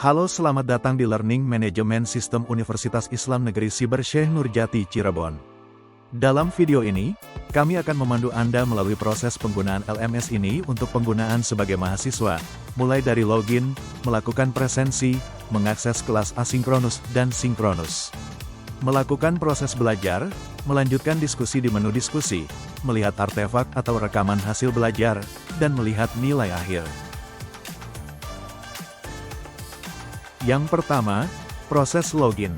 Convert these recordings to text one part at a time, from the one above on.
Halo, selamat datang di Learning Management System Universitas Islam Negeri Siber Syekh Nurjati Cirebon. Dalam video ini, kami akan memandu Anda melalui proses penggunaan LMS ini untuk penggunaan sebagai mahasiswa, mulai dari login, melakukan presensi, mengakses kelas asinkronus dan sinkronus, melakukan proses belajar, melanjutkan diskusi di menu diskusi, melihat artefak atau rekaman hasil belajar, dan melihat nilai akhir. Yang pertama, proses login.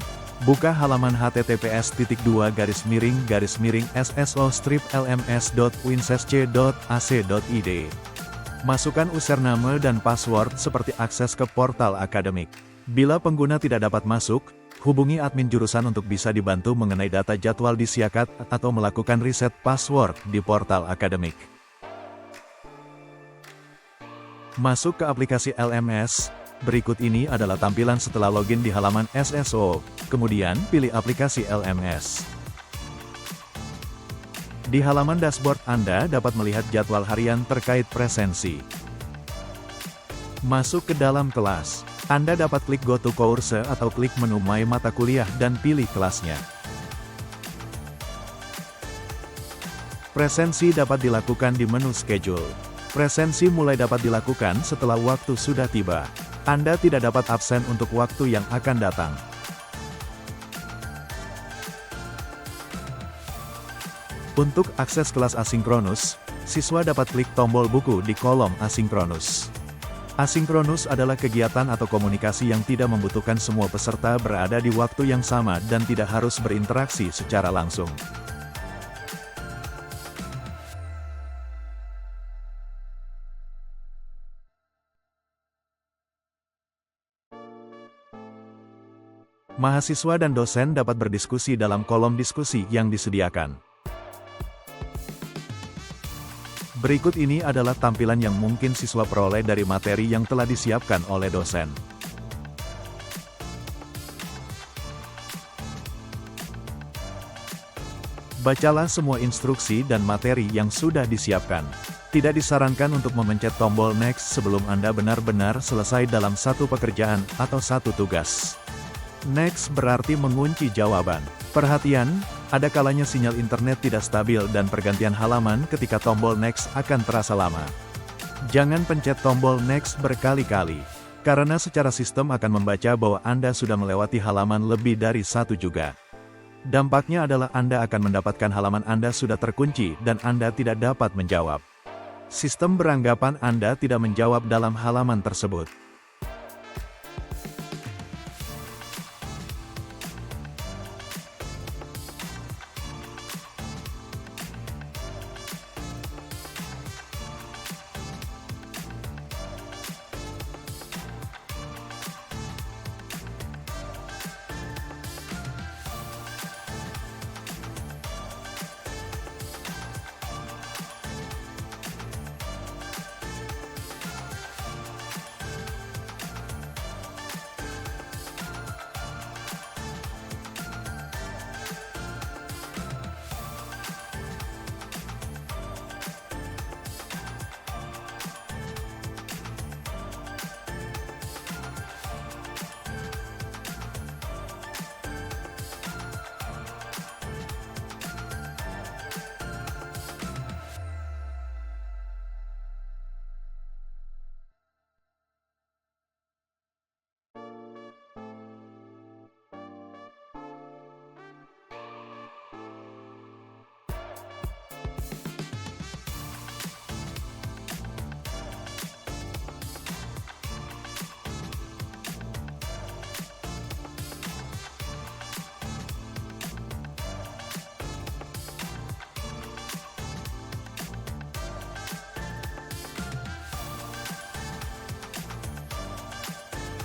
Buka halaman https://sso-lms.winsesc.ac.id. Masukkan username dan password seperti akses ke portal akademik. Bila pengguna tidak dapat masuk, hubungi admin jurusan untuk bisa dibantu mengenai data jadwal di Siakat atau melakukan reset password di portal akademik. Masuk ke aplikasi LMS. Berikut ini adalah tampilan setelah login di halaman SSO, kemudian pilih aplikasi LMS. Di halaman dashboard Anda dapat melihat jadwal harian terkait presensi. Masuk ke dalam kelas. Anda dapat klik Go to Course atau klik menu My Mata Kuliah dan pilih kelasnya. Presensi dapat dilakukan di menu Schedule. Presensi mulai dapat dilakukan setelah waktu sudah tiba. Anda tidak dapat absen untuk waktu yang akan datang. Untuk akses kelas asinkronus, siswa dapat klik tombol buku di kolom asinkronus. Asinkronus adalah kegiatan atau komunikasi yang tidak membutuhkan semua peserta berada di waktu yang sama dan tidak harus berinteraksi secara langsung. Mahasiswa dan dosen dapat berdiskusi dalam kolom diskusi yang disediakan. Berikut ini adalah tampilan yang mungkin siswa peroleh dari materi yang telah disiapkan oleh dosen. Bacalah semua instruksi dan materi yang sudah disiapkan. Tidak disarankan untuk memencet tombol next sebelum Anda benar-benar selesai dalam satu pekerjaan atau satu tugas. Next berarti mengunci jawaban. Perhatian, ada kalanya sinyal internet tidak stabil dan pergantian halaman ketika tombol next akan terasa lama. Jangan pencet tombol next berkali-kali, karena secara sistem akan membaca bahwa Anda sudah melewati halaman lebih dari satu juga. Dampaknya adalah Anda akan mendapatkan halaman Anda sudah terkunci dan Anda tidak dapat menjawab. Sistem beranggapan Anda tidak menjawab dalam halaman tersebut.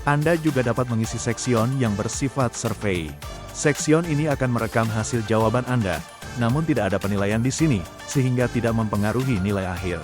Anda juga dapat mengisi seksion yang bersifat survei. Seksion ini akan merekam hasil jawaban Anda, namun tidak ada penilaian di sini, sehingga tidak mempengaruhi nilai akhir.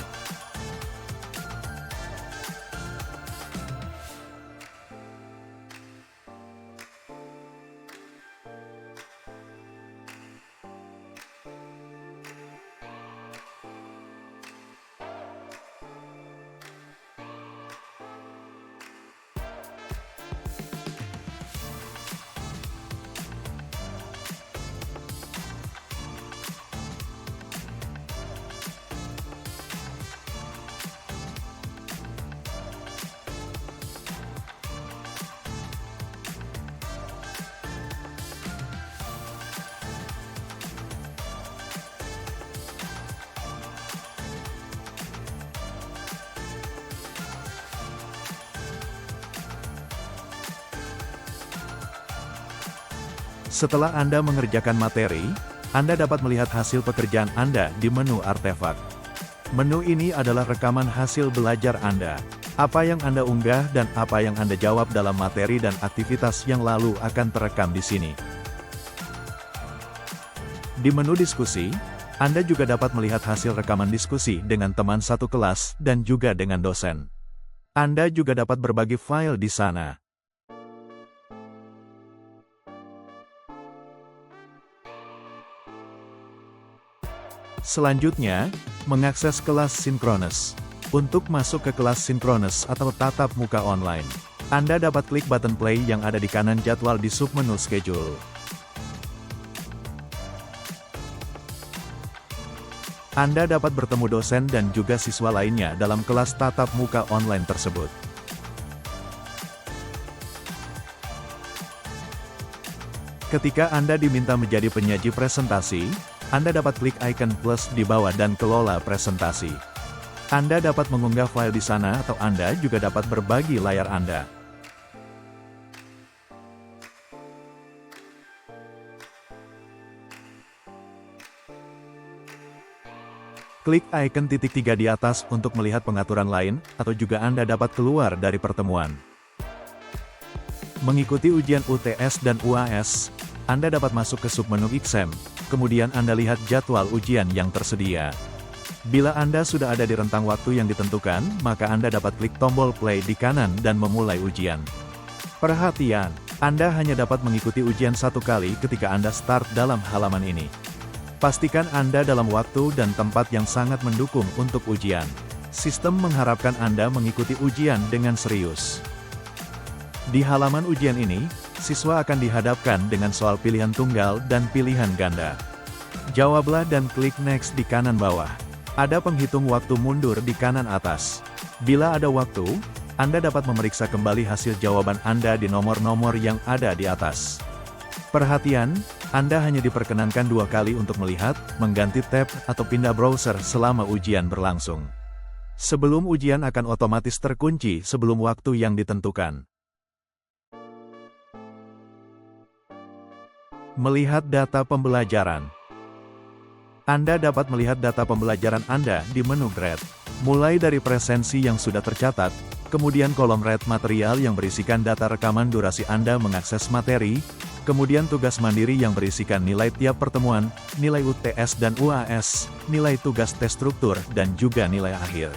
Setelah Anda mengerjakan materi, Anda dapat melihat hasil pekerjaan Anda di menu artefak. Menu ini adalah rekaman hasil belajar Anda. Apa yang Anda unggah dan apa yang Anda jawab dalam materi dan aktivitas yang lalu akan terekam di sini. Di menu diskusi, Anda juga dapat melihat hasil rekaman diskusi dengan teman satu kelas dan juga dengan dosen. Anda juga dapat berbagi file di sana. Selanjutnya, mengakses kelas sinkronus. Untuk masuk ke kelas sinkronus atau tatap muka online, Anda dapat klik button play yang ada di kanan jadwal di submenu schedule. Anda dapat bertemu dosen dan juga siswa lainnya dalam kelas tatap muka online tersebut. Ketika Anda diminta menjadi penyaji presentasi, Anda dapat klik icon plus di bawah dan kelola presentasi. Anda dapat mengunggah file di sana atau Anda juga dapat berbagi layar Anda. Klik icon titik 3 di atas untuk melihat pengaturan lain, atau juga Anda dapat keluar dari pertemuan. Mengikuti ujian UTS dan UAS, Anda dapat masuk ke submenu exam, kemudian Anda lihat jadwal ujian yang tersedia. Bila Anda sudah ada di rentang waktu yang ditentukan, maka Anda dapat klik tombol play di kanan dan memulai ujian. Perhatian, Anda hanya dapat mengikuti ujian satu kali ketika Anda start dalam halaman ini. Pastikan Anda dalam waktu dan tempat yang sangat mendukung untuk ujian. Sistem mengharapkan Anda mengikuti ujian dengan serius. Di halaman ujian ini, siswa akan dihadapkan dengan soal pilihan tunggal dan pilihan ganda. Jawablah dan klik next di kanan bawah. Ada penghitung waktu mundur di kanan atas. Bila ada waktu, Anda dapat memeriksa kembali hasil jawaban Anda di nomor-nomor yang ada di atas. Perhatian, Anda hanya diperkenankan 2 kali untuk melihat, mengganti tab, atau pindah browser selama ujian berlangsung. Sebelum ujian akan otomatis terkunci sebelum waktu yang ditentukan. Melihat data pembelajaran. Anda dapat melihat data pembelajaran Anda di menu grade. Mulai dari presensi yang sudah tercatat, kemudian kolom red material yang berisikan data rekaman durasi Anda mengakses materi, kemudian tugas mandiri yang berisikan nilai tiap pertemuan, nilai UTS dan UAS, nilai tugas tes struktur, dan juga nilai akhir.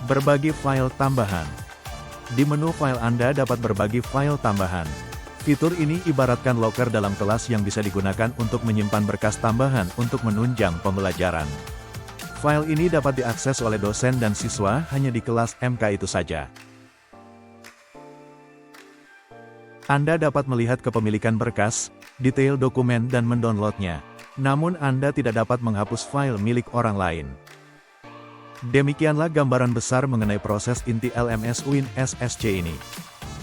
Berbagi file tambahan. Di menu file Anda dapat berbagi file tambahan. Fitur ini ibaratkan loker dalam kelas yang bisa digunakan untuk menyimpan berkas tambahan untuk menunjang pembelajaran. File ini dapat diakses oleh dosen dan siswa hanya di kelas MK itu saja. Anda dapat melihat kepemilikan berkas, detail dokumen dan mendownloadnya. Namun Anda tidak dapat menghapus file milik orang lain. Demikianlah gambaran besar mengenai proses inti LMS UIN SSC ini.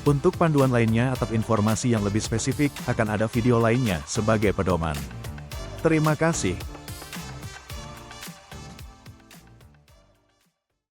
Untuk panduan lainnya atau informasi yang lebih spesifik, akan ada video lainnya sebagai pedoman. Terima kasih.